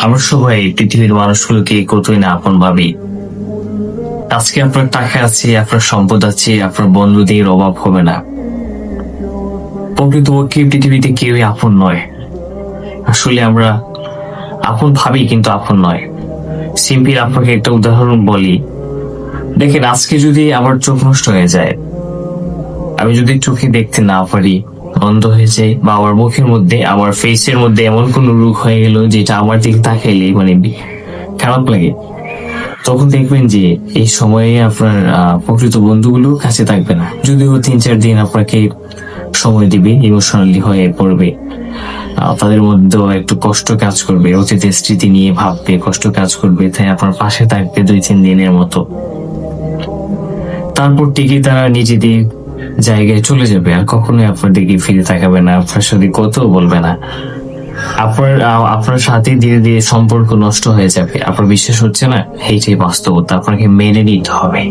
আমরা সবাই পৃথিবীর মানুষগুলোকে কতই না আপন ভাবি। আজকে আপনার টাকা আছে, আপনার সম্পদ আছে, আপনার বন্ধুদের অভাব হবে না। প্রকৃতপক্ষে পৃথিবীতে কেউই আপন নয়। আসলে আমরা আপন ভাবি কিন্তু আপন নয়। সিম্পল আপনাকে একটা উদাহরণ বলি, দেখেন আজকে যদি আমার চোখ নষ্ট হয়ে যায়, আমি যদি চোখে দেখতে না পারি, বন্ধ হয়ে যায়, বা আমার মুখের মধ্যে, আমার ফেসের মধ্যে এমন কোন রোগ হয়ে গেল যেটা আমার দিকে তাকাইলে মানে খারাপ লাগে, তখন দেখবেন যে এই সময়ে আপনার প্রকৃত বন্ধুগুলো কাছে থাকবে না। যদিও 3-4 দিন আপনাকে সময় দিবে, ইমোশনালি হয়ে পড়বে, তাদের মধ্যেও একটু কষ্ট কাজ করবে, অতীতের স্মৃতি নিয়ে ভাববে, কষ্ট কাজ করবে, তাই আপনার পাশে থাকবে 2-3 দিনের মতো। তারপর ঠিকই তারা নিজেদের জায়গায় চলে যাবে, আর কখনোই আপনার দিকে ফিরে তাকাবে না, আপনার সাথে কথাও বলবে না। আপনার সাথে ধীরে ধীরে সম্পর্ক নষ্ট হয়ে যাবে। আপনার বিশ্বাস হচ্ছে না? এইটাই বাস্তবতা, আপনাকে মেনে নিতে হবে।